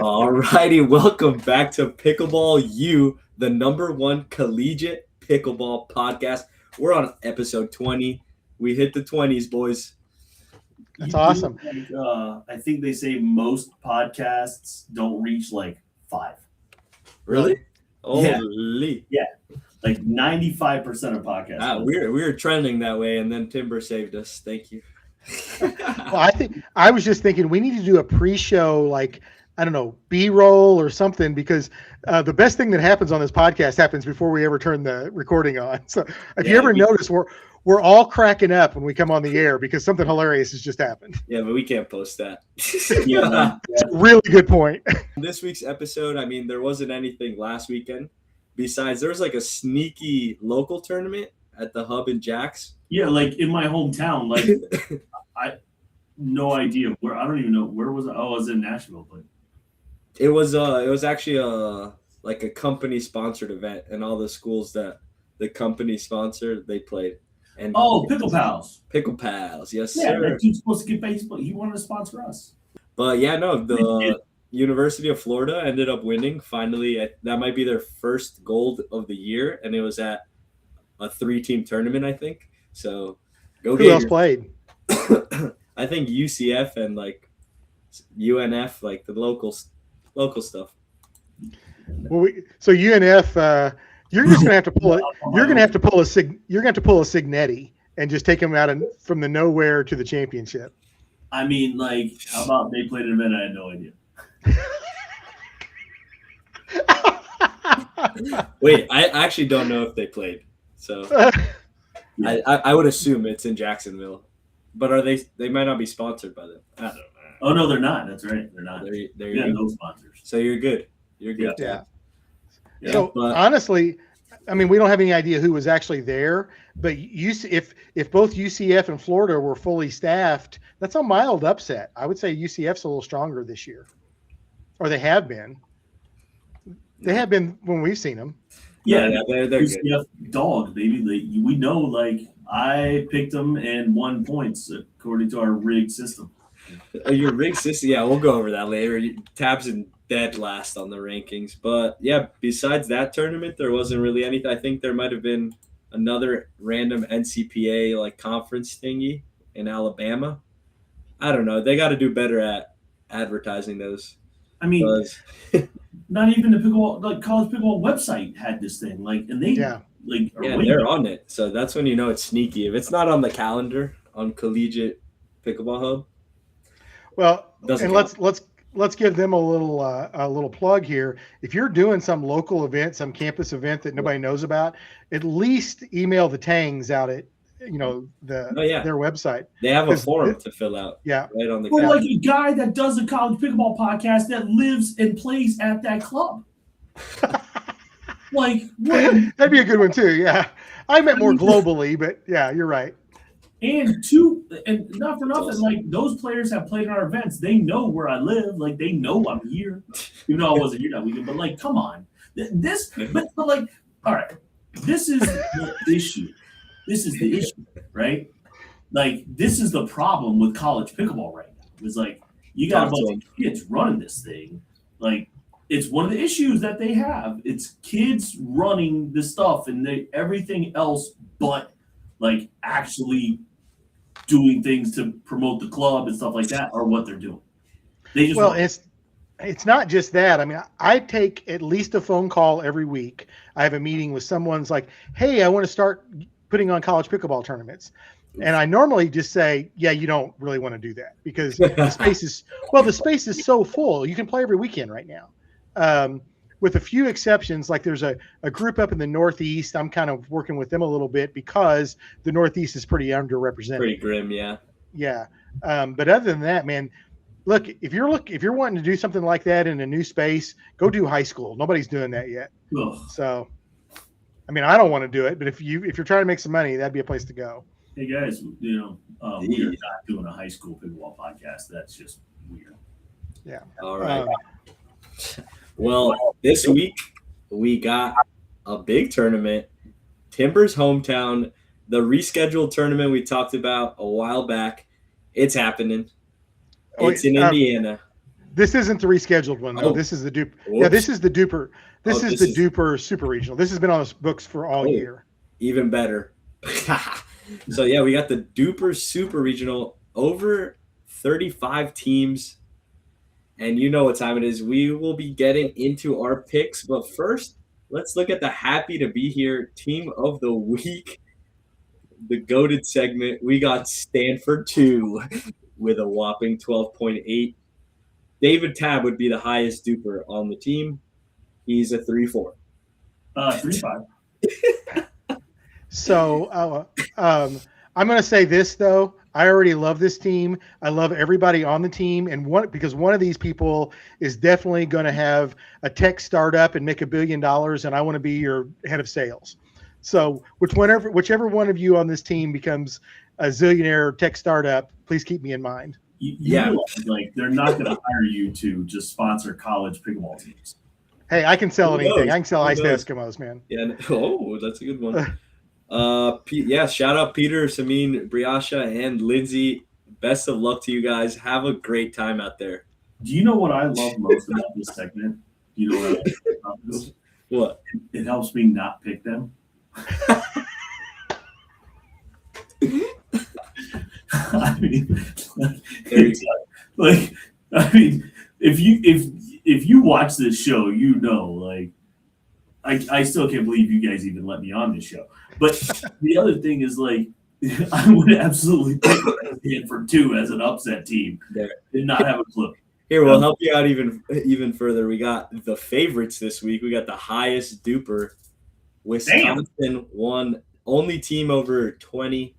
All righty, welcome back to Pickleball U, the #1 collegiate pickleball podcast. We're on episode 20. We hit the 20s, boys. That's awesome. I think they say most podcasts don't reach like 5. Really? Yeah. Holy. Yeah. Like 95% of podcasts. We were trending that way, and then Timber saved us. Thank you. Well, I was just thinking we need to do a pre-show, like, I don't know, B-roll or something, because the best thing that happens on this podcast happens before we ever turn the recording on. So if you ever notice, we're all cracking up when we come on the air because something hilarious has just happened. Yeah, but we can't post that. That's a really good point. This week's episode, I mean, there wasn't anything last weekend. Besides, there was like a sneaky local tournament at the Hub in Jax. Yeah, like in my hometown. Like, I no idea where. I don't even know where was it. Oh, I was in Nashville, but it was actually like a company sponsored event, and all the schools that the company sponsored, they played. And Pickle Pals. Pickle Pals, yes, yeah, sir. that dude's supposed to get baseball. He wanted to sponsor us. But yeah, no, the University of Florida ended up winning. Finally, that might be their first gold of the year, and it was at a 3-team tournament, I think. So go. Who else played? I think UCF and like UNF, like the local stuff. Well, so UNF, you're just gonna have to pull it. You're gonna have to pull a Signetti and just take them out from the nowhere to the championship. I mean, like, how about they played an event I had no idea. Wait, I actually don't know if they played. So I would assume it's in Jacksonville. But are they might not be sponsored by them. I don't know. Oh no, they're not. That's right. They're not. There Yeah, no sponsors. So you're good. You're good. Yeah. Yeah. So honestly, I mean, we don't have any idea who was actually there, but if both UCF and Florida were fully staffed, that's a mild upset. I would say UCF's a little stronger this year, or they have been. They have been when we've seen them. Yeah, they're UCF good. Dog, baby. We know, like, I picked them and won points according to our rigged system. Your rigged system, yeah, we'll go over that later. Tabs in dead last on the rankings. But yeah, besides that tournament, there wasn't really anything. I think there might have been another random NCPA like conference thingy in Alabama. I don't know. They got to do better at advertising those. I mean, not even the pickleball, like college pickleball website had this thing, like, and they they're on it. So that's when you know it's sneaky. If it's not on the calendar on Collegiate Pickleball Hub. Well, and let's give them a little plug here. If you're doing some local event, some campus event that nobody knows about, at least email the Tangs out at their website. They have a form to fill out. Yeah, right on the. Or like a guy that does a college pickleball podcast that lives and plays at that club. Like, that'd be a good one too. Yeah, I meant more globally, but yeah, you're right. And not for nothing, like, those players have played in our events. They know where I live. Like, they know I'm here. Even though I wasn't here that weekend. But, like, come on. But like, all right. This is the issue. This is the issue, right? Like, this is the problem with college pickleball right now. It's like, you got a bunch of kids running this thing. Like, it's one of the issues that they have. It's kids running this stuff and everything else but, like, actually doing things to promote the club and stuff like that are what they're doing. It's not just that. I mean, I take at least a phone call every week. I have a meeting with someone's like, hey, I want to start putting on college pickleball tournaments. And I normally just say, yeah, you don't really want to do that because the space is so full. You can play every weekend right now. With a few exceptions, like there's a group up in the Northeast. I'm kind of working with them a little bit because the Northeast is pretty underrepresented. Pretty grim, yeah. Yeah. But other than that, man, look, if you're wanting to do something like that in a new space, go do high school. Nobody's doing that yet. Ugh. So, I mean, I don't want to do it, but if you're trying to make some money, that'd be a place to go. Hey guys, we are not doing a high school pickleball podcast. That's just weird. Yeah. All right. Well, this week we got a big tournament. Timber's hometown, the rescheduled tournament we talked about a while back. It's happening. It's in Indiana. This isn't the rescheduled one though. Oh. This is the duper. Whoops. Yeah, this is the duper. This Oh, is this the is- duper super regional. This has been on the books for all year. Even better. So yeah, we got the duper super regional, over 35 teams. And you know what time it is. We will be getting into our picks. But first, let's look at the happy to be here team of the week. The goated segment. We got Stanford 2 with a whopping 12.8. David Tabb would be the highest duper on the team. He's a 3-4. 3-5. So I'm going to say this though. I already love this team. I love everybody on the team, and because one of these people is definitely going to have a tech startup and make $1 billion, and I want to be your head of sales. So whichever one of you on this team becomes a zillionaire tech startup, please keep me in mind. You realize, like, they're not going to hire you to just sponsor college pickleball teams. Hey, I can sell Who knows? anything. I can sell Who ice to knows? Eskimos, man. Yeah. Oh, that's a good one. Shout out Peter, Samin, Briasha, and Lindsay. Best of luck to you guys. Have a great time out there. Do you know what I love most about this segment? Do you know what I like about this? What? It helps me not pick them. I mean, if you watch this show, you know, like, I still can't believe you guys even let me on this show. But the other thing is, like, I would absolutely pick Stanford 2 as an upset team. There. Did not have a clue. Here, we'll help you out even further. We got the favorites this week. We got the highest duper. Wisconsin won, only team over 20.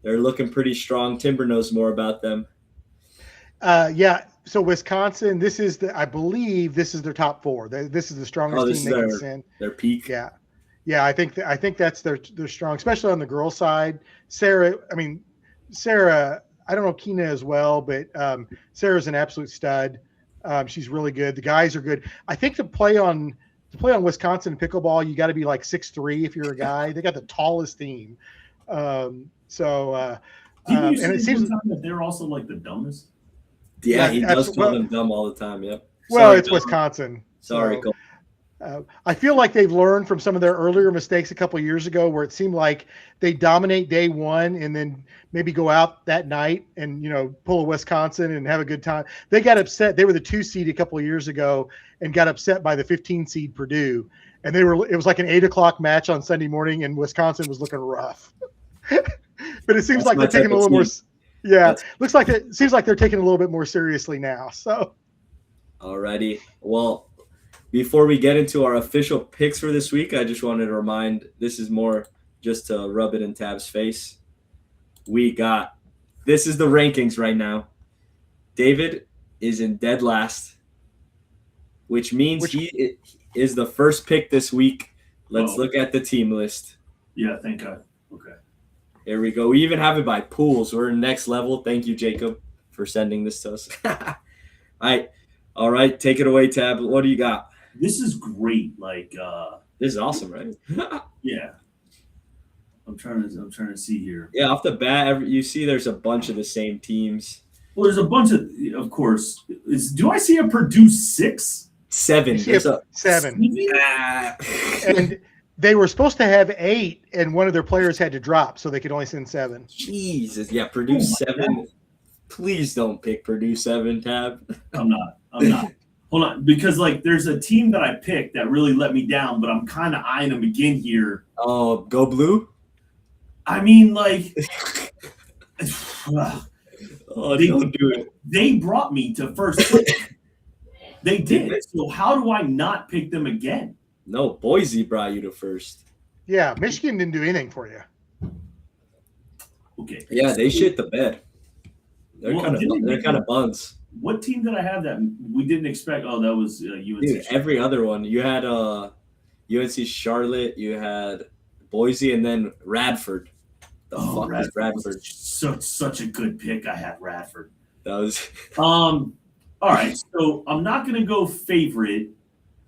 They're looking pretty strong. Timber knows more about them. Yeah. So Wisconsin, I believe this is their top 4. This is the strongest team they can send. Their peak. Yeah. Yeah, I think that's their strong, especially on the girls' side. Sarah, I don't know Keena as well, but Sarah's an absolute stud. She's really good. The guys are good. I think to play on Wisconsin pickleball, you got to be like 6'3" if you're a guy. They got the tallest team. And it seems that they're also like the dumbest. Yeah, he does call them dumb all the time. Yep. Well, it's Wisconsin. Sorry, Cole. I feel like they've learned from some of their earlier mistakes a couple of years ago, where it seemed like they dominate day one and then maybe go out that night and pull a Wisconsin and have a good time. They got upset. They were the 2 seed a couple of years ago and got upset by the 15 seed Purdue, and it was like an 8 o'clock match on Sunday morning, and Wisconsin was looking rough. But it seems like they're taking a little more. Yeah, seems like they're taking a little bit more seriously now. So, alrighty. Well, before we get into our official picks for this week, I just wanted to remind, this is more just to rub it in Tab's face. This is the rankings right now. David is in dead last, which means he is the first pick this week. Let's look at the team list. Yeah, thank God. Okay. Here we go. We even have it by pools. We're next level. Thank you, Jacob, for sending this to us. All right. Take it away, Tab. What do you got? This is great. Like, this is awesome, right? Yeah. I'm trying to see here. Yeah, off the bat, you see there's a bunch of the same teams. Well, there's a bunch of course. Do I see a Purdue 6? 7. There's a 7. And they were supposed to have 8, and one of their players had to drop, so they could only send 7. Jesus. Yeah, Purdue 7. God. Please don't pick Purdue 7, Tab. I'm not. Hold on, because like there's a team that I picked that really let me down, but I'm kind of eyeing them again here. Oh, go blue? I mean, like, don't do it. They brought me to first pick. They did. So how do I not pick them again? No, Boise brought you to first. Yeah, Michigan didn't do anything for you. Okay. Yeah, they shit the bed. They're kind of buns. What team did I have that we didn't expect? Oh, that was UNC. Dude, every other one. You had UNC Charlotte, you had Boise, and then Radford. Is Radford? Such a good pick. I had Radford. That was all right. So I'm not gonna go favorite.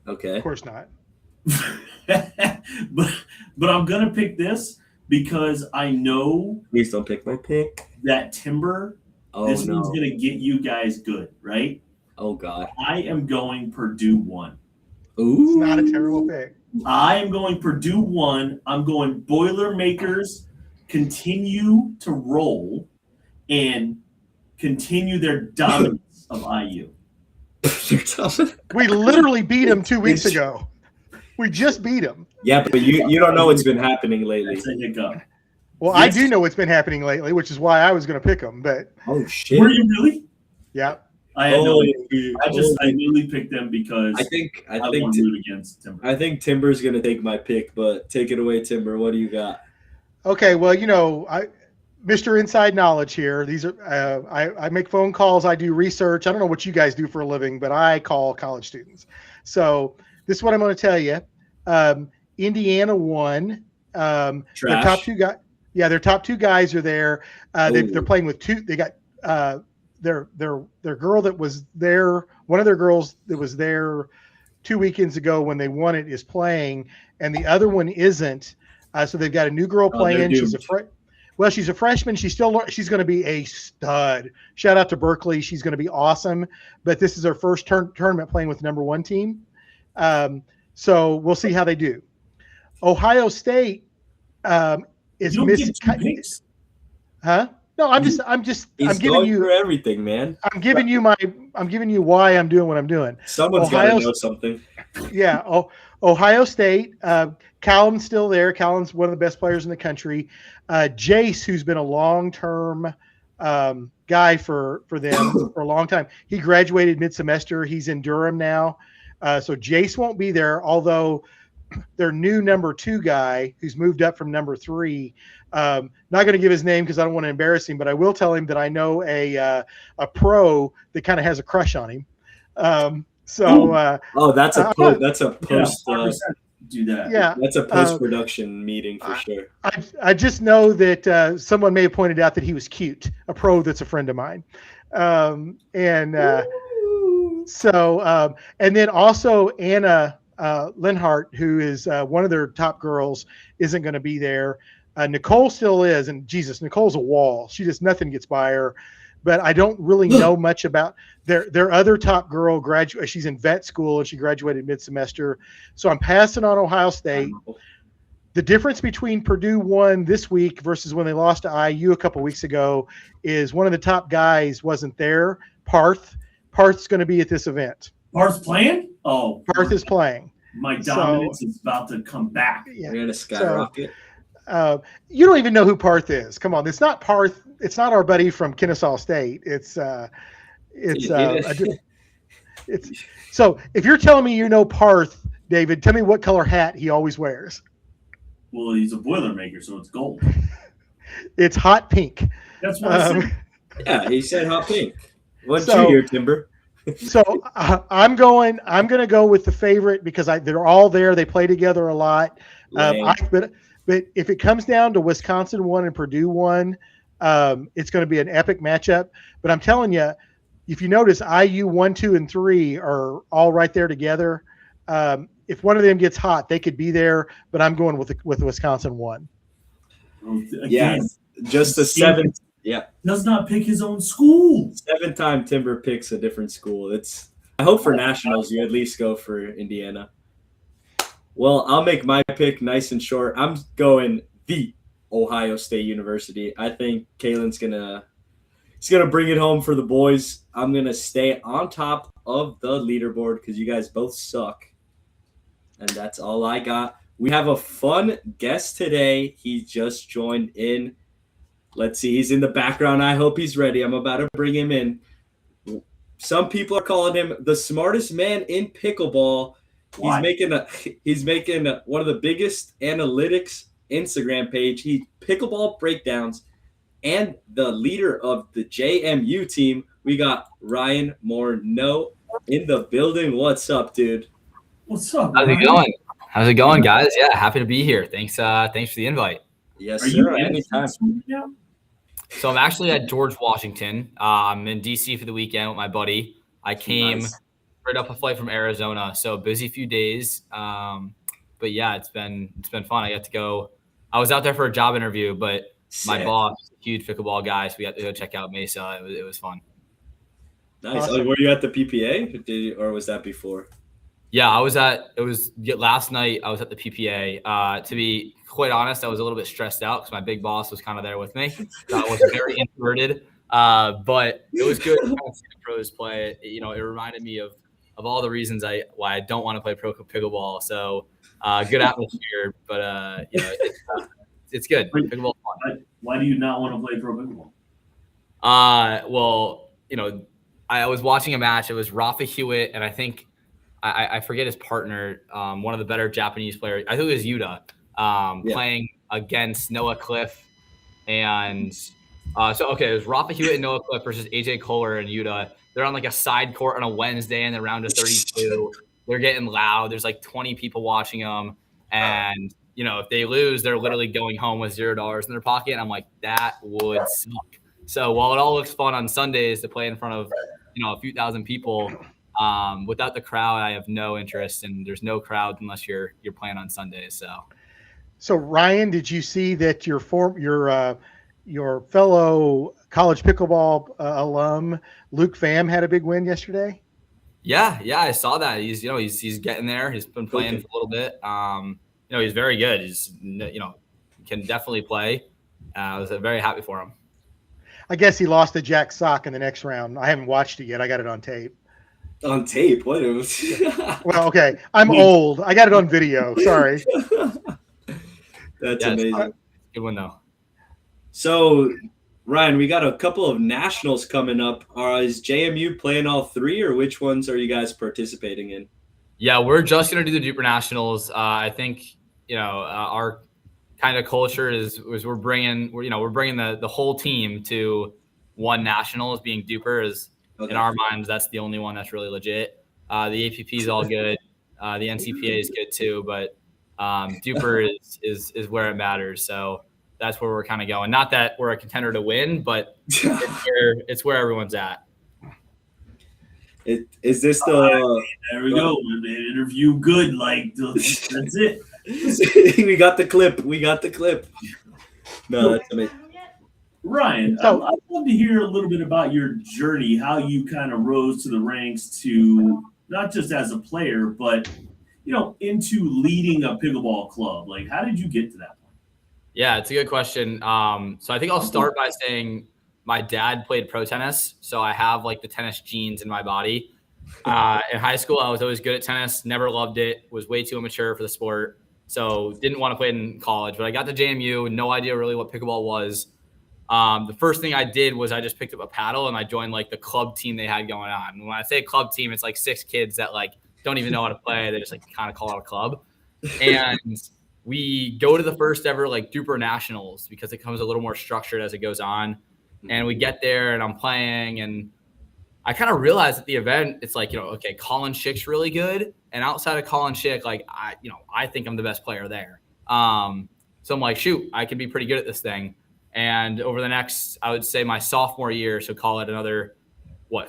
Okay. Of course not. but I'm gonna pick this because I know. Please don't pick my pick. That Timber. This one's gonna get you guys good, right? Oh God. I am going Purdue 1. Ooh. It's not a terrible pick. I am going Purdue 1. I'm going Boilermakers continue to roll and continue their dominance of IU. We literally beat them 2 weeks ago. We just beat them. Yeah, but you don't know what's been happening lately. That's a hiccup. Well, I do know what's been happening lately, which is why I was going to pick them. But Oh shit! Were you really? yeah, I had no idea. I newly picked them because I think want to root against Timber. I think Timber's gonna take my pick, but take it away, Timber. What do you got? Okay, well, Mr. Inside Knowledge here. These are I make phone calls. I do research. I don't know what you guys do for a living, but I call college students. So this is what I'm going to tell you. Indiana won. Their top two guys. Yeah, their top two guys are there. They're playing with two. They got their girl that was there. One of their girls that was there 2 weekends ago when they won it is playing, and the other one isn't. So they've got a new girl playing. She's a freshman. She's going to be a stud. Shout out to Berkeley. She's going to be awesome. But this is her first tournament playing with the number one team. So we'll see how they do. Ohio State is missing. Huh? No, I'm giving you everything, man. I'm giving you why I'm doing what I'm doing. Someone's got to know something. Yeah. Ohio State. Callum's still there. Callum's one of the best players in the country. Jace, who's been a long-term guy for them for a long time. He graduated mid-semester. He's in Durham now. So Jace won't be there, although their new number 2 guy who's moved up from number 3, not going to give his name because I don't want to embarrass him, but I will tell him that I know a pro that kind of has a crush on him. That's a post. Do that. Yeah, that's a post-production meeting for sure. I just know that someone may have pointed out that he was cute, a pro that's a friend of mine. And then also Anna Linhart, who is one of their top girls, isn't going to be there. Nicole still is, and Jesus, Nicole's a wall. Nothing gets by her. But I don't really know much about their other top girl. She's in vet school and she graduated mid-semester. So I'm passing on Ohio State. The difference between Purdue won this week versus when they lost to IU a couple weeks ago is one of the top guys wasn't there. Parth's going to be at this event. Parth's playing? Oh, Parth is playing. My dominance is about to come back. Yeah. We're going to skyrocket. You don't even know who Parth is. Come on, it's not Parth. It's not our buddy from Kennesaw State. So if you're telling me you know Parth, David, tell me what color hat he always wears. Well, he's a Boilermaker, so it's gold. It's hot pink. That's what I said. Yeah, he said hot pink. What'd you hear, Timber? So I'm going to go with the favorite because they're all there. They play together a lot. But if it comes down to Wisconsin 1 and Purdue 1, it's going to be an epic matchup. But I'm telling you, if you notice, IU 1, 2, and 3 are all right there together. If one of them gets hot, they could be there. But I'm going with Wisconsin 1. Yeah, just the 7th. Yeah, does not pick his own school. 7th time Timber picks a different school. I hope for nationals you at least go for Indiana. Well, I'll make my pick nice and short. I'm going the Ohio State University. I think Kalen's gonna bring it home for the boys. I'm gonna stay on top of the leaderboard because you guys both suck, and that's all I got. We have a fun guest today. He just joined in. Let's see. He's in the background. I hope he's ready. I'm about to bring him in. Some people are calling him the smartest man in pickleball. He's making one of the biggest analytics Instagram page. Pickleball breakdowns and the leader of the JMU team. We got Ryan Morneau in the building. What's up, dude? What's up? How's it going? How's it going, guys? Yeah, happy to be here. Thanks for the invite. Yes, sir. Anytime. So I'm actually at George Washington. I'm in DC for the weekend with my buddy. I came right up a flight from Arizona, so busy few days. But yeah, it's been fun. I got to go. I was out there for a job interview, but my boss, huge pickleball guy, so we got to go check out Mesa. It was fun. Nice. Awesome. Oh, were you at the PPA, or was that before? Yeah, last night I was at the PPA. To be quite honest, I was a little bit stressed out because my big boss was kind of there with me. So I was very introverted, but it was good to kind of see the pros play. It reminded me of all the reasons why I don't want to play pro pickleball. So good atmosphere, but it's good. Pickleball fun. Why do you not want to play pro pickleball? Well, I was watching a match. It was Rafa Hewitt, and I think I forget his partner, one of the better Japanese players. I think it was Yuta, playing against Noah Cliff. And it was Rafa Hewitt and Noah Cliff versus AJ Kohler and Yuta. They're on like a side court on a Wednesday in the round of 32. They're getting loud. There's like 20 people watching them. And, if they lose, they're literally going home with $0 in their pocket. And I'm like, that would suck. So while it all looks fun on Sundays to play in front of, a few thousand people, without the crowd, I have no interest, and there's no crowd unless you're playing on Sundays. So Ryan, did you see that your fellow college pickleball alum Luke Pham had a big win yesterday? Yeah, I saw that. He's getting there. He's been playing for a little bit. He's very good. He's can definitely play. I was very happy for him. I guess he lost to Jack Sock in the next round. I haven't watched it yet. I got it on tape. On tape? What? Well, okay. I'm old. I got it on video. Sorry. That's amazing. Good one, though. So, Ryan, we got a couple of nationals coming up. Is JMU playing all three, or which ones are you guys participating in? Yeah, we're just going to do the Duper Nationals. I think, our kind of culture is we're bringing the whole team to one nationals. Being Duper is in our minds, that's the only one that's really legit. The APP is all good. The NCPA is good too, but Duper is where it matters. So that's where we're kind of going. Not that we're a contender to win, but it's where everyone's at. Is this the? There we go. The interview good. Like that's it. We got the clip. No, that's amazing. Ryan, I'd love to hear a little bit about your journey, how you kind of rose to the ranks to not just as a player, but into leading a pickleball club. Like, how did you get to that point? Yeah, it's a good question. So I think I'll start by saying my dad played pro tennis, so I have like the tennis genes in my body. In high school, I was always good at tennis, never loved it, was way too immature for the sport. So didn't want to play in college, but I got to JMU, no idea really what pickleball was. The first thing I did was I just picked up a paddle and I joined like the club team they had going on. And when I say club team, it's like 6 kids that like don't even know how to play. They just like kind of call it a club. And we go to the first ever like Duper Nationals because it becomes a little more structured as it goes on. And we get there and I'm playing and I kind of realized at the event, it's like, okay, Colin Schick's really good. And outside of Colin Schick, like, I think I'm the best player there. So I'm like, shoot, I can be pretty good at this thing. And over the next, I would say my sophomore year, so call it another,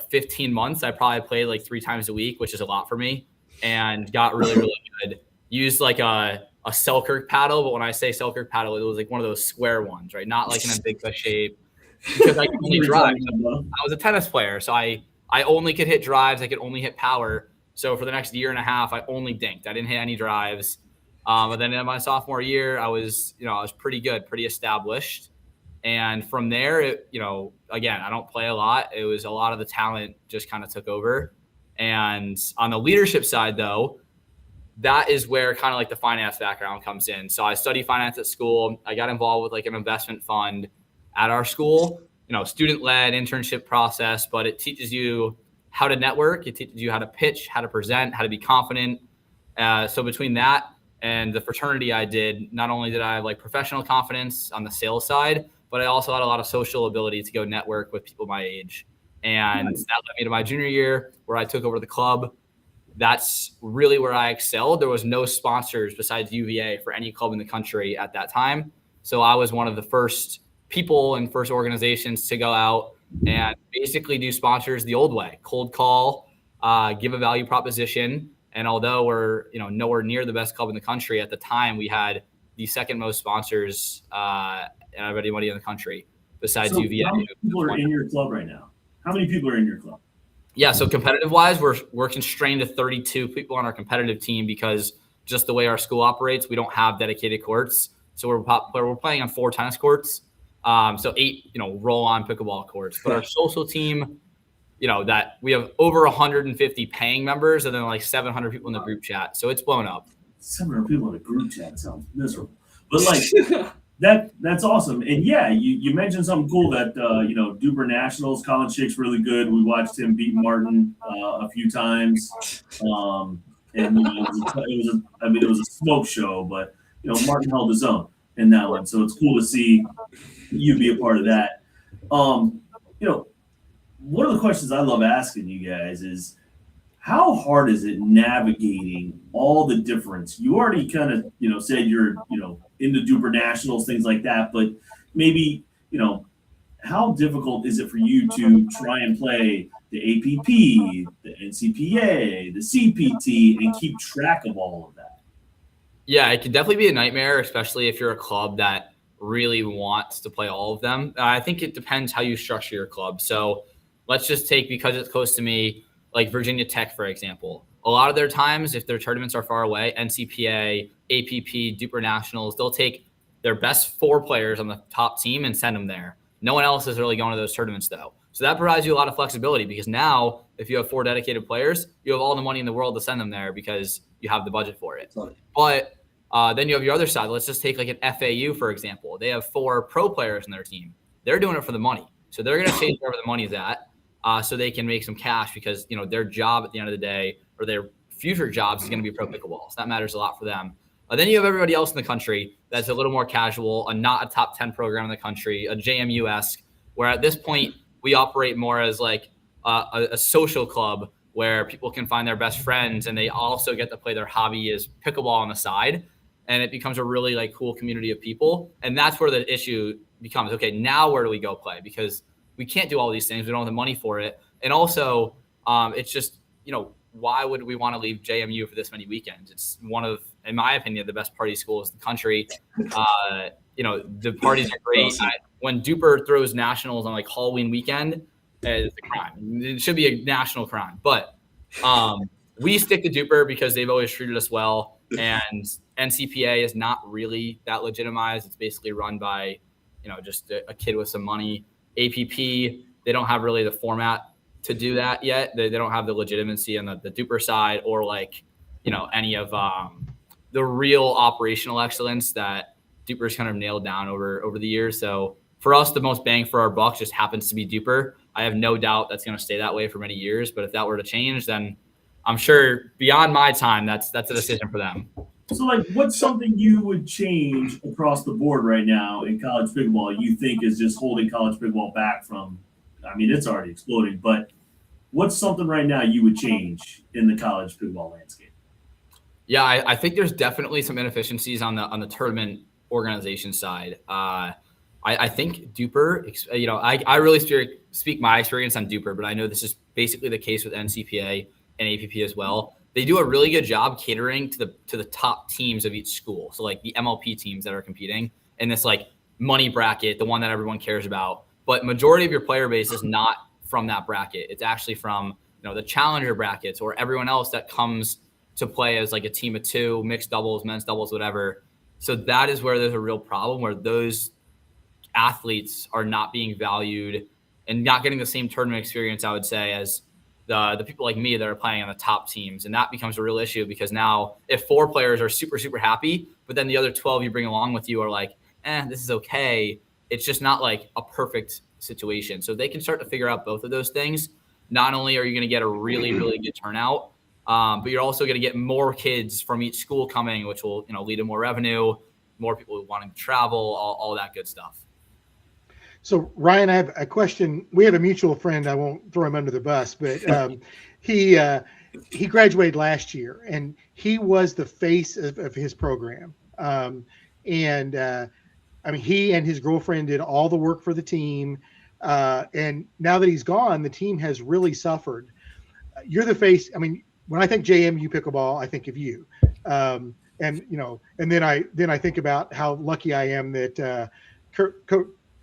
15 months, I probably played like 3 times a week, which is a lot for me, and got really, really good. Used like a Selkirk paddle, but when I say Selkirk paddle, it was like one of those square ones, right? Not like in a big shape. Because I could only drive. I was a tennis player, so I only could hit drives. I could only hit power. So for the next year and a half, I only dinked. I didn't hit any drives. But then in my sophomore year, I was pretty good, pretty established. And from there, again, I don't play a lot. It was a lot of the talent just kind of took over. And on the leadership side, though, that is where kind of like the finance background comes in. So I studied finance at school. I got involved with like an investment fund at our school, student-led internship process, but it teaches you how to network. It teaches you how to pitch, how to present, how to be confident. So between that and the fraternity I did, not only did I have like professional confidence on the sales side, but I also had a lot of social ability to go network with people my age. And that led me to my junior year where I took over the club. That's really where I excelled. There was no sponsors besides UVA for any club in the country at that time. So I was one of the first people and first organizations to go out and basically do sponsors the old way, cold call, give a value proposition. And although we're nowhere near the best club in the country at the time, we had the second most sponsors of anybody in the country besides UVA. How many people are in your club right now? How many people are in your club? Yeah, so competitive wise, we're constrained to 32 people on our competitive team because just the way our school operates, we don't have dedicated courts. So we're playing on 4 tennis courts, so 8 roll-on pickleball courts. But our social team, that we have over 150 paying members and then like 700 people in the group chat. So it's blown up. 700 people in a group chat sounds miserable, but like that's awesome. And yeah, you mentioned something cool that Duper Nationals, Colin Schick's really good. We watched him beat Martin a few times, and it was a smoke show, but Martin held his own in that one. So it's cool to see you be a part of that. One of the questions I love asking you guys is, how hard is it navigating all the difference? You already kind of, said you're, into Duper Nationals, things like that, but maybe, how difficult is it for you to try and play the APP, the NCPA, the CPT, and keep track of all of that? Yeah, it can definitely be a nightmare, especially if you're a club that really wants to play all of them. I think it depends how you structure your club. So let's just take, because it's close to me, like Virginia Tech, for example. A lot of their times, if their tournaments are far away, NCPA, APP, Duper Nationals, they'll take their best 4 players on the top team and send them there. No one else is really going to those tournaments, though. So that provides you a lot of flexibility, because now if you have 4 dedicated players, you have all the money in the world to send them there because you have the budget for it. But then you have your other side. Let's just take like an FAU, for example. They have 4 pro players in their team. They're doing it for the money. So they're going to chase wherever the money is at. So they can make some cash, because their job at the end of the day, or their future jobs, is going to be pro pickleball. So that matters a lot for them. Then you have everybody else in the country that's a little more casual, not a top 10 program in the country, a JMU-esque, where at this point we operate more as like a social club where people can find their best friends, and they also get to play their hobby as pickleball on the side. And it becomes a really like cool community of people. And that's where the issue becomes, okay, now where do we go play? Because we can't do all these things. We don't have the money for it. And also, it's just, why would we want to leave JMU for this many weekends? It's one of, in my opinion, the best party schools in the country. The parties are great. When Duper throws nationals on like Halloween weekend, it's a crime. It should be a national crime. But we stick to Duper because they've always treated us well. And NCPA is not really that legitimized. It's basically run by, just a kid with some money. APP, they don't have really the format to do that yet. They don't have the legitimacy on the Duper side, or like, any of the real operational excellence that Duper's kind of nailed down over the years. So for us, the most bang for our buck just happens to be Duper. I have no doubt that's going to stay that way for many years. But if that were to change, then I'm sure beyond my time, that's a decision for them. So, like, what's something you would change across the board right now in college pickleball you think is just holding college pickleball back from, it's already exploding, but what's something right now you would change in the college pickleball landscape? Yeah, I think there's definitely some inefficiencies on the tournament organization side. I think Duper, I really speak my experience on Duper, but I know this is basically the case with NCPA and APP as well. They do a really good job catering to the top teams of each school. So like the MLP teams that are competing in this like money bracket, the one that everyone cares about. But majority of your player base is not from that bracket. It's actually from the challenger brackets, or everyone else that comes to play as like a team of 2, mixed doubles, men's doubles, whatever. So that is where there's a real problem, where those athletes are not being valued and not getting the same tournament experience, I would say, as the people like me that are playing on the top teams. And that becomes a real issue, because now if 4 players are super, super happy, but then the other 12 you bring along with you are like, this is okay. It's just not like a perfect situation. So they can start to figure out both of those things. Not only are you going to get a really, really good turnout, but you're also going to get more kids from each school coming, which will, lead to more revenue, more people wanting to travel, all that good stuff. So Ryan, I have a question. We have a mutual friend. I won't throw him under the bus, but he graduated last year, and he was the face of his program. He and his girlfriend did all the work for the team. And now that he's gone, the team has really suffered. You're the face. When I think JMU Pickleball, I think of you. And then I think about how lucky I am that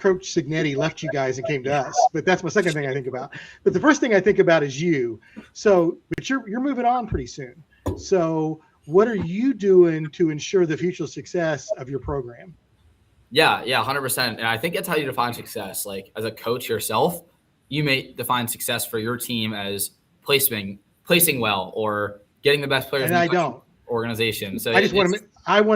Coach Signetti left you guys and came to us, but that's my second thing I think about. But the first thing I think about is you. So, but you're moving on pretty soon. So, what are you doing to ensure the future success of your program? Yeah, 100%. And I think that's how you define success. Like as a coach yourself, you may define success for your team as placing well or getting the best players And in the I don't. organization. So I just want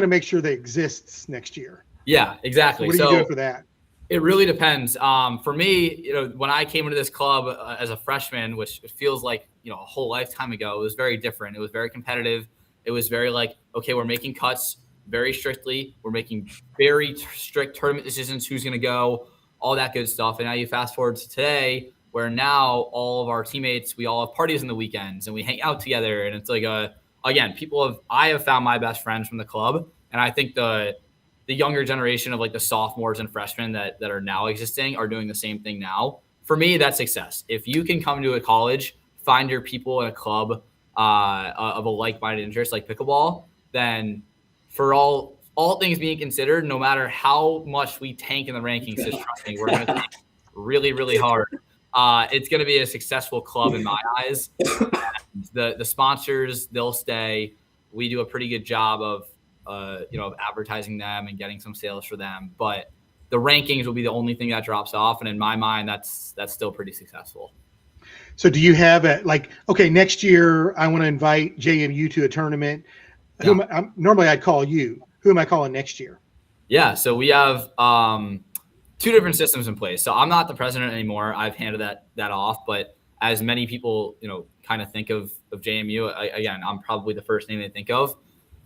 to make sure they exist next year. Yeah, exactly. So what are you doing for that? It really depends. For me, when I came into this club as a freshman, which feels like, a whole lifetime ago, it was very different. It was very competitive. It was very like, okay, we're making cuts very strictly. We're making very strict tournament decisions, who's going to go, all that good stuff. And now you fast forward to today, where now all of our teammates, we all have parties on the weekends and we hang out together. And it's like, again, I have found my best friends from the club. And I think the younger generation of like the sophomores and freshmen that are now existing are doing the same thing now. For me, that's success. If you can come to a college, find your people in a club of a like-minded interest like pickleball, then for all things being considered, no matter how much we tank in the rankings, just trust me, we're going to tank really, really hard. It's going to be a successful club in my eyes. The sponsors, they'll stay. We do a pretty good job of advertising them and getting some sales for them. But the rankings will be the only thing that drops off. And in my mind, that's still pretty successful. So do you have next year I want to invite JMU to a tournament. Yeah. Normally I'd call you. Who am I calling next year? Yeah. So we have two different systems in place. So I'm not the president anymore. I've handed that off. But as many people, kind of think of JMU, again, I'm probably the first name they think of.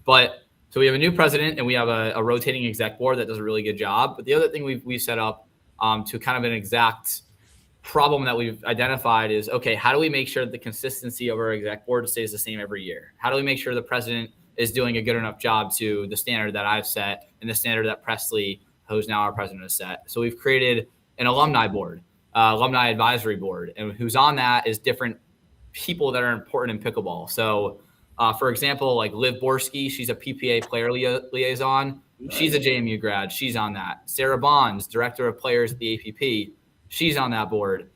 But so we have a new president and we have a rotating exec board that does a really good job. But the other thing we've set up to kind of an exact problem that we've identified is, okay, how do we make sure that the consistency of our exec board stays the same every year? How do we make sure the president is doing a good enough job to the standard that I've set and the standard that Presley, who's now our president, has set? So we've created an alumni board, alumni advisory board, and who's on that is different people that are important in pickleball. So for example, like Liv Borski, she's a PPA player liaison. Nice. She's a JMU grad. She's on that. Sarah Bonds, director of players at the APP. She's on that board.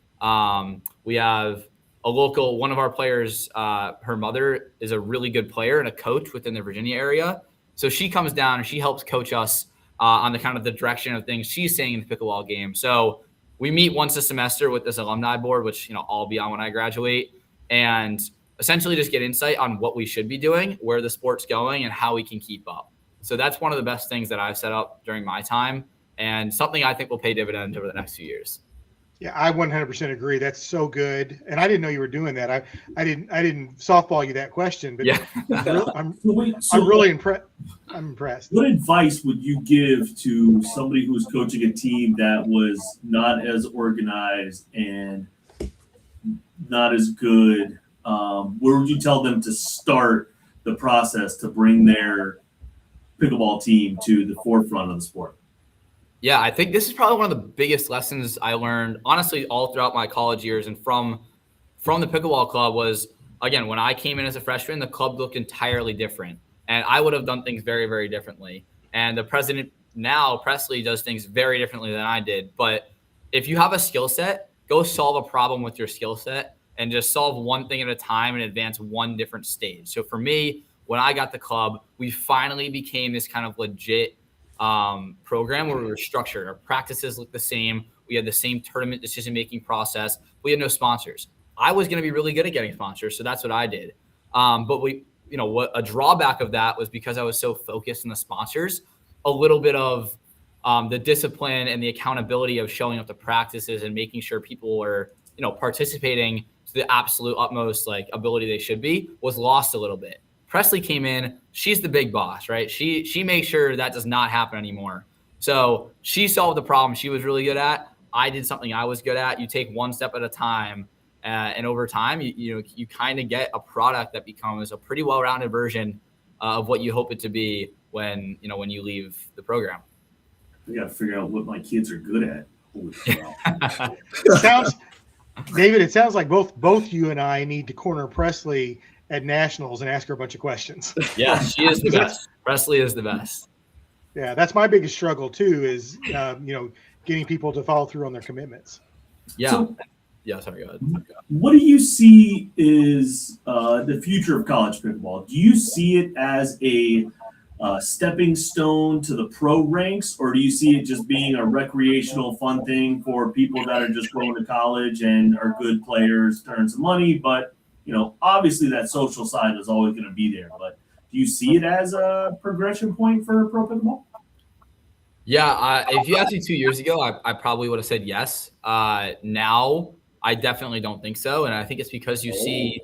We have one of our players, her mother is a really good player and a coach within the Virginia area. So she comes down and she helps coach us on the kind of the direction of things she's saying in the pickleball game. So we meet once a semester with this alumni board, which, I'll be on when I graduate, and essentially just get insight on what we should be doing, where the sport's going, and how we can keep up. So that's one of the best things that I've set up during my time and something I think will pay dividends over the next few years. Yeah, I 100% agree. That's so good. And I didn't know you were doing that. I didn't softball you that question, but yeah. I'm really impressed. I'm impressed. What advice would you give to somebody who's coaching a team that was not as organized and not as good? Where would you tell them to start the process to bring their pickleball team to the forefront of the sport? Yeah, I think this is probably one of the biggest lessons I learned, honestly, all throughout my college years and from the pickleball club was, again, when I came in as a freshman, the club looked entirely different. And I would have done things very, very differently. And the president now, Presley, does things very differently than I did. But if you have a skill set, go solve a problem with your skill set and just solve one thing at a time and advance one different stage. So for me, when I got the club, we finally became this kind of legit program where we were structured. Our practices looked the same. We had the same tournament decision-making process. We had no sponsors. I was going to be really good at getting sponsors, so that's what I did. But what a drawback of that was because I was so focused on the sponsors, a little bit of the discipline and the accountability of showing up to practices and making sure people were, participating to the absolute utmost ability they should be was lost a little bit. Presley came in, she's the big boss, right? She makes sure that does not happen anymore. So she solved the problem she was really good at. I did something I was good at. You take one step at a time, and over time, you kind of get a product that becomes a pretty well-rounded version of what you hope it to be when you leave the program. I got to figure out what my kids are good at. David, it sounds like both you and I need to corner Presley at nationals and ask her a bunch of questions. Yeah, she is the best. Presley is the best. Yeah, that's my biggest struggle too. Is getting people to follow through on their commitments. Yeah. So, Sorry, go ahead. what do you see is the future of college pickleball? Do you see it as a stepping stone to the pro ranks, or do you see it just being a recreational fun thing for people that are just going to college and are good players to earn some money? But, obviously that social side is always going to be there. But do you see it as a progression point for pro pickleball? Yeah, if you asked me 2 years ago, I probably would have said yes. Now, I definitely don't think so, and I think it's because you see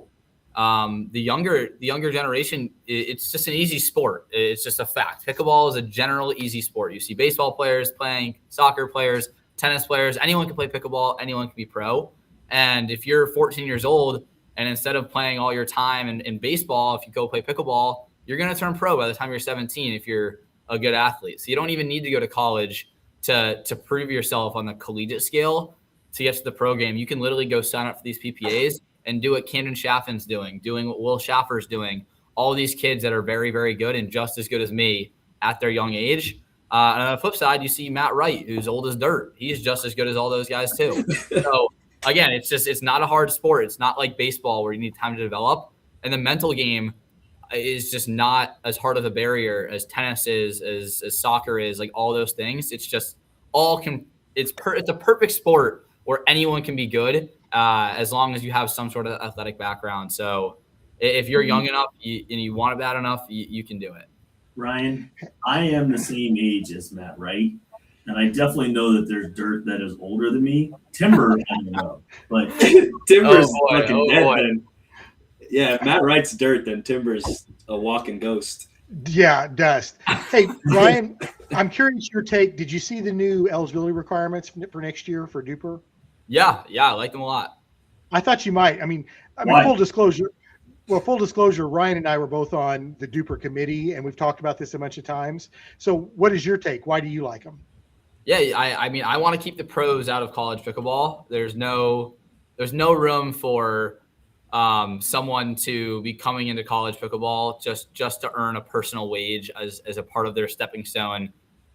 the younger generation. It's just an easy sport. It's just a fact. Pickleball is a general easy sport. You see baseball players playing, soccer players, tennis players. Anyone can play pickleball. Anyone can be pro. And if you're 14 years old and instead of playing all your time in baseball, if you go play pickleball, you're going to turn pro by the time you're 17 if you're a good athlete. So you don't even need to go to college to prove yourself on the collegiate scale to get to the pro game. You can literally go sign up for these PPAs and do what Camden Chaffin's doing what Will Schaffer's doing. All these kids that are very, very good and just as good as me at their young age. And on the flip side, you see Matt Wright, who's old as dirt. He's just as good as all those guys too. So again, it's not a hard sport. It's not like baseball where you need time to develop. And the mental game is just not as hard of a barrier as tennis is, as soccer is, like all those things. It's just it's a perfect sport where anyone can be good as long as you have some sort of athletic background. So if you're young enough and you want it bad enough, you can do it. Ryan, I am the same age as Matt Wright, and I definitely know that there's dirt that is older than me. Timber, I don't know, but Timber's fucking dead then. Yeah, if Matt Wright's dirt, then Timber's a walking ghost. Yeah, dust. Hey, Ryan, I'm curious your take. Did you see the new eligibility requirements for next year for Duper? Yeah, I like them a lot. I thought you might. I mean, full disclosure. Well, full disclosure, Ryan and I were both on the Duper committee, and we've talked about this a bunch of times. So what is your take? Why do you like them? Yeah, I mean, I want to keep the pros out of college pickleball. There's no room for someone to be coming into college pickleball just to earn a personal wage as a part of their stepping stone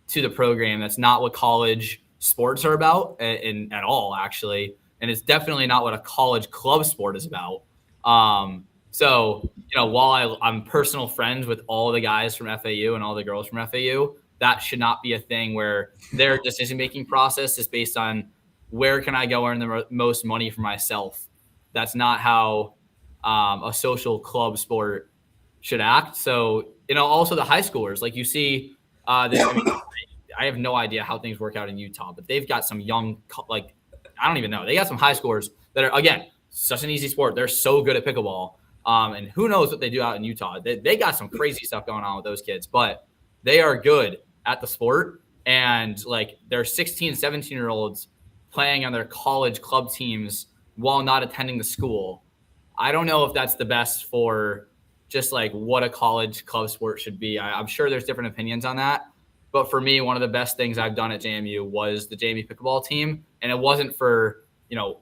to the program. That's not what college sports are about at all, actually. And it's definitely not what a college club sport is about. So, while I'm personal friends with all the guys from FAU and all the girls from FAU, that should not be a thing where their decision-making process is based on where can I go earn the most money for myself. That's not how a social club sport should act. So, also the high schoolers, like you see, I have no idea how things work out in Utah, but they've got some young, I don't even know. They got some high schoolers that are, again, such an easy sport. They're so good at pickleball. And who knows what they do out in Utah. They got some crazy stuff going on with those kids, but they are good at the sport. And they're 16, 17-year-olds playing on their college club teams while not attending the school. I don't know if that's the best for just what a college club sport should be. I'm sure there's different opinions on that. But for me, one of the best things I've done at JMU was the JMU Pickleball team. And it wasn't for,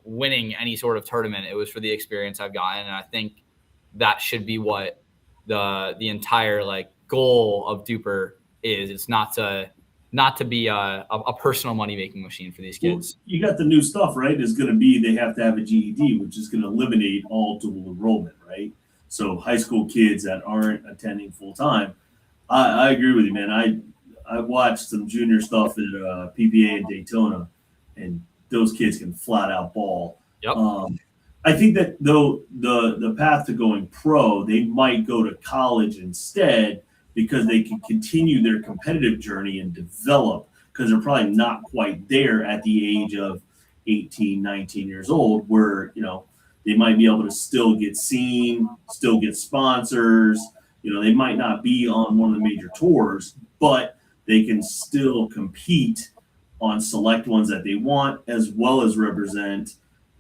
winning any sort of tournament. It was for the experience I've gotten. And I think that should be what the entire goal of Duper is. It's not to be a personal money-making machine for these kids. Well, you got the new stuff, right? Is going to be they have to have a GED, which is going to eliminate all dual enrollment, right? So high school kids that aren't attending full-time. I agree with you, man. I watched some junior stuff at PPA in Daytona, and those kids can flat out ball. Yep. I think that though the path to going pro, they might go to college instead because they can continue their competitive journey and develop, because they're probably not quite there at the age of 18, 19 years old where, they might be able to still get seen, still get sponsors. They might not be on one of the major tours, but they can still compete on select ones that they want, as well as represent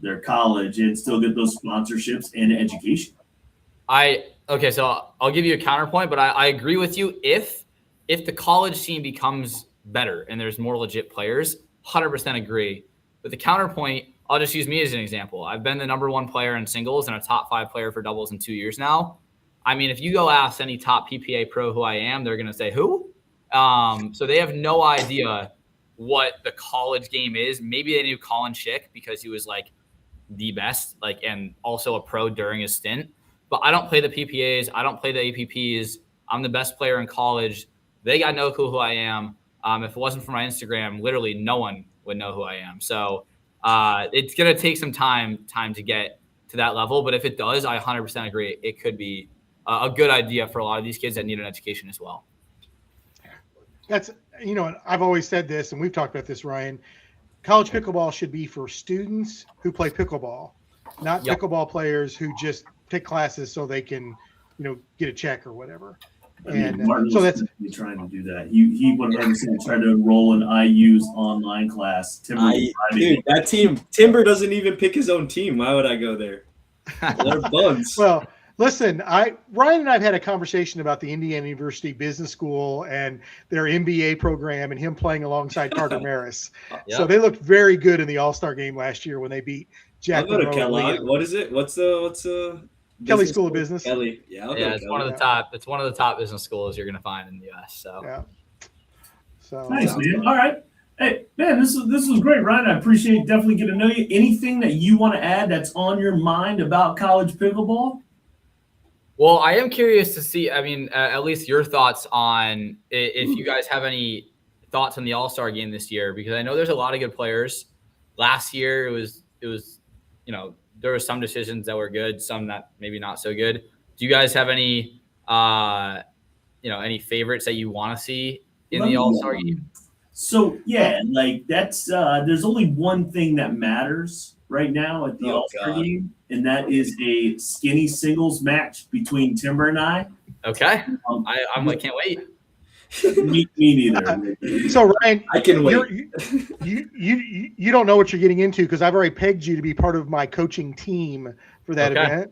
their college and still get those sponsorships and education. Okay, so I'll give you a counterpoint, but I agree with you. If the college team becomes better and there's more legit players, 100% agree. But the counterpoint, I'll just use me as an example. I've been the number one player in singles and a top 5 player for doubles in 2 years now. I mean, if you go ask any top PPA pro who I am, they're going to say, who? So they have no idea what the college game is. Maybe they knew Colin Schick because he was like the best, like, and also a pro during his stint. But I don't play the PPAs. I don't play the APPs. I'm the best player in college. They got no clue who I am. If it wasn't for my Instagram, literally no one would know who I am. So it's going to take some time to get to that level. But if it does, I 100% agree. It could be a good idea for a lot of these kids that need an education as well. That's, you know, I've always said this, and we've talked about this, Ryan. College pickleball should be for students who play pickleball, not pickleball players who just take classes so they can, you know, get a check or whatever. And so that's trying to do that. He 100% tried to enroll in IU's online class. Dude, that team, Timber doesn't even pick his own team. Why would I go there? They're bugs. Well, listen, Ryan and I have had a conversation about the Indiana University Business School and their MBA program and him playing alongside Carter Maris. Yep. So they looked very good in the All-Star game last year when they beat Jack. I'll go to Kellogg. What is it? What's the Kelly School of Business? Kelly. Yeah, it's one of the top. It's one of the top business schools you're going to find in the U.S. So yeah. So nice, man. All right. Hey, man, this was great, Ryan. I appreciate definitely getting to know you. Anything that you want to add that's on your mind about college pickleball? Well, I am curious to see, I mean, at least your thoughts on if you guys have any thoughts on the All-Star game this year, because I know there's a lot of good players. Last year, it was, you know, there were some decisions that were good, some that maybe not so good. Do you guys have any, any favorites that you want to see in the All-Star game? So, yeah, like that's there's only one thing that matters right now at the All-Star game, and that is a skinny singles match between Timber and I. Okay. I'm like, can't wait. Me neither. So Ryan, I can wait. You don't know what you're getting into because I've already pegged you to be part of my coaching team for that event.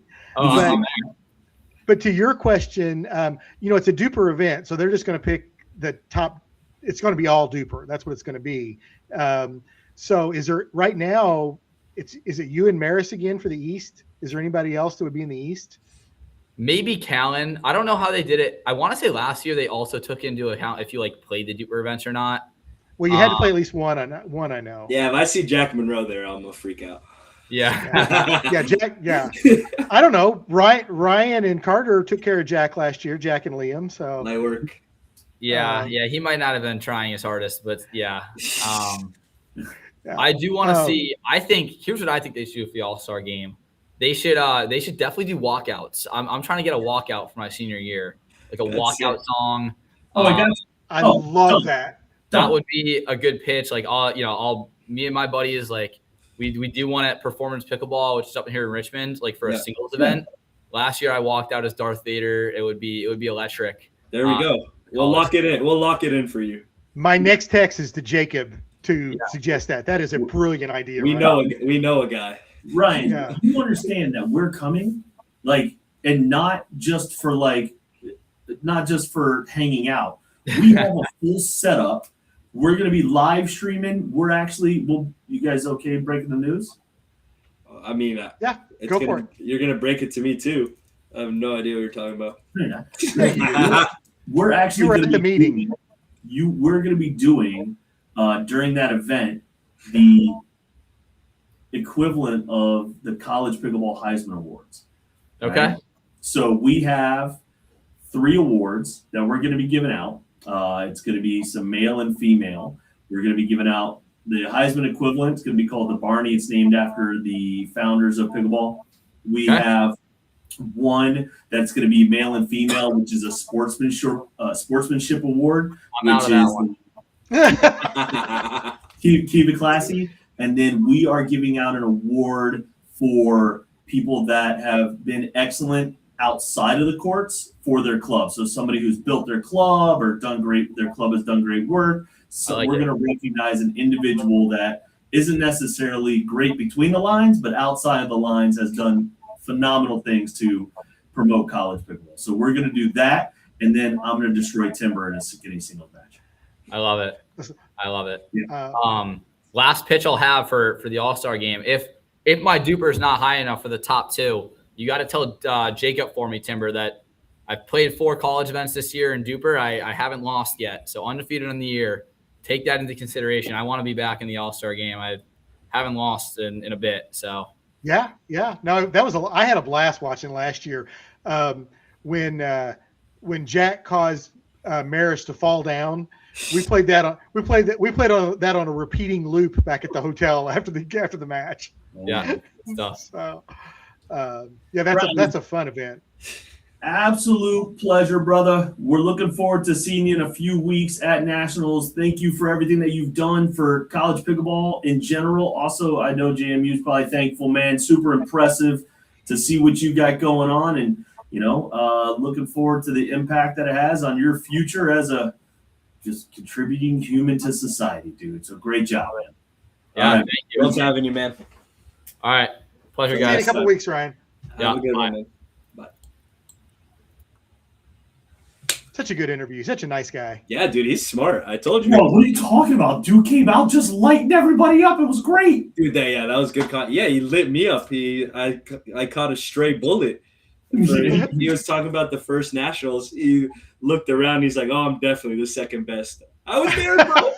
But to your question, it's a duper event, so they're just going to pick the top. It's going to be all duper. That's what it's going to be. So is there right now? Is it you and Maris again for the East? Is there anybody else that would be in the East? Maybe Callan. I don't know how they did it. I want to say last year they also took into account if you like played the duper events or not. Well, you had to play at least one. I know. Yeah, if I see Jack Monroe there, I'm gonna freak out. Yeah. Yeah, Jack. Yeah. I don't know. Ryan and Carter took care of Jack last year. Jack and Liam. So my work. Yeah, he might not have been trying his hardest, but yeah. I do want to see. I think here's what I think they should do for the All-Star game. They should definitely do walkouts. I'm trying to get a walkout for my senior year, like a walkout song. Oh my god, I love that. That would be a good pitch. Like me and my buddies, like we do one at Performance Pickleball, which is up here in Richmond, like for a singles event. Last year I walked out as Darth Vader. It would be electric. There we go. We'll lock it in. We'll lock it in for you. My next text is to Jacob to suggest that. That is a brilliant idea. We know a guy. Ryan, you understand that we're coming, like, and not just for hanging out. We have a full setup. We're going to be live streaming. You guys okay breaking the news? I mean, go for it. You're going to break it to me too. I have no idea what you're talking about. We're actually going to be meeting. We're going to be doing during that event the equivalent of the College Pickleball Heisman Awards. Okay. Right? So we have 3 awards that we're going to be giving out. It's going to be some male and female. We're going to be giving out the Heisman equivalent. It's going to be called the Barney. It's named after the founders of pickleball. We have one that's going to be male and female, which is a sportsmanship award, which is keep it classy. And then we are giving out an award for people that have been excellent outside of the courts for their club. So somebody who's built their club or done great, their club has done great work. So we're going to recognize an individual that isn't necessarily great between the lines, but outside of the lines has done phenomenal things to promote college pickleball. So we're going to do that. And then I'm going to destroy Timber in a skinny singles match. I love it. Yeah. Last pitch I'll have for the All-Star game. If my duper is not high enough for the top 2, you got to tell Jacob for me, Timber, that I've played 4 college events this year in duper. I haven't lost yet, so undefeated in the year. take that into consideration. I want to be back in the All-Star game. I haven't lost in a bit. So Yeah. No, that was I had a blast watching last year when Jack caused Maris to fall down. We played that on that on a repeating loop back at the hotel after the match. yeah, stuff. So that's a fun event. Absolute pleasure, brother. We're looking forward to seeing you in a few weeks at Nationals. Thank you for everything that you've done for college pickleball in general. Also, I know JMU is probably thankful, man. Super impressive to see what you got going on, and looking forward to the impact that it has on your future as a just contributing human to society, dude. So great job, man. Yeah, right. thank you. Love having you, man. All right, pleasure, See you in a guys. couple weeks, Ryan. Yeah, Have a good bye. one, man. Such a good interview. Such a nice guy. Yeah, dude, he's smart. I told you. Bro, what are you talking about? Dude came out just lighting everybody up. It was great. Dude, that was good. Yeah, he lit me up. I caught a stray bullet. He was talking about the first Nationals. He looked around. He's like, "Oh, I'm definitely the second best." I was there, bro.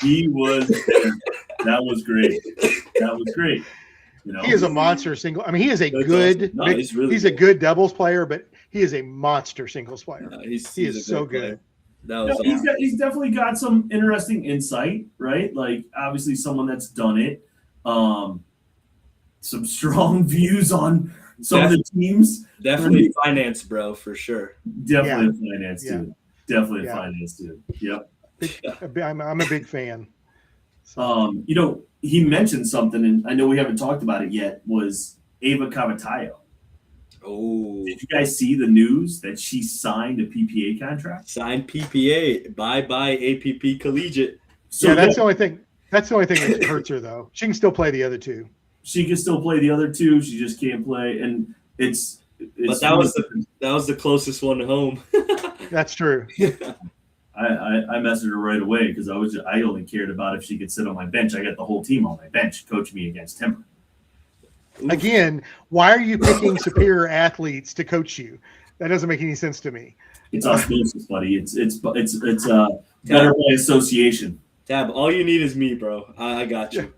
He was there. That was great. That was great. He is a monster single. I mean, he is a That's good. awesome. No, he's a good doubles player, but he is a monster singles player. He is so good. That was He's definitely got some interesting insight, right? Like obviously someone that's done it. Some strong views on some of the teams. Definitely finance, bro, for sure. Definitely a finance dude. Yeah. Definitely a finance dude. Yep. I'm a big fan. He mentioned something, and I know we haven't talked about it yet, was Ava Cavatayo. Oh. Did you guys see the news that she signed a PPA contract? Signed PPA. Bye-bye APP Collegiate. So that's the only thing. That's the only thing that hurts her, though. She can still play the other two. She can still play the other two. She just can't play, and it's but that was the closest one to home. That's true. I messaged her right away because I only cared about if she could sit on my bench. I got the whole team on my bench, coach me against Timber. Again, why are you picking superior athletes to coach you? That doesn't make any sense to me. It's osmosis, buddy. It's better by association. Tab, all you need is me, bro. I got you.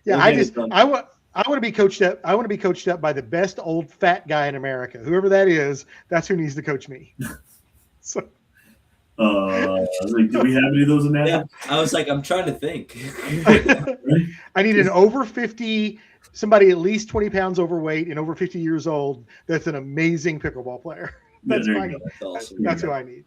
Yeah, I want to be coached up. I want to be coached up by the best old fat guy in America. Whoever that is, that's who needs to coach me. So. Do we have any of those in that? Yeah, I was like, I'm trying to think. I need an over 50, somebody at least 20 pounds overweight and over 50 years old. That's an amazing pickleball player. That's fine. That's awesome. That's who I need.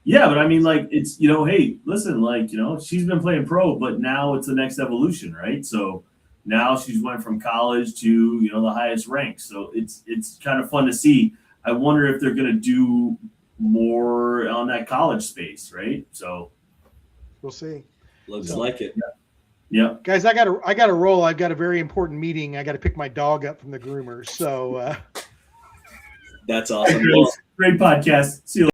Yeah, but I mean, like, it's, hey, listen, like, she's been playing pro, but now it's the next evolution, right? So now she's went from college to, the highest rank. So it's kind of fun to see. I wonder if they're going to do more on that college space, right? So we'll see. Looks like it. Yeah. Guys, I gotta roll. I've got a very important meeting. I got to pick my dog up from the groomer. So that's awesome. Great podcast. See you later.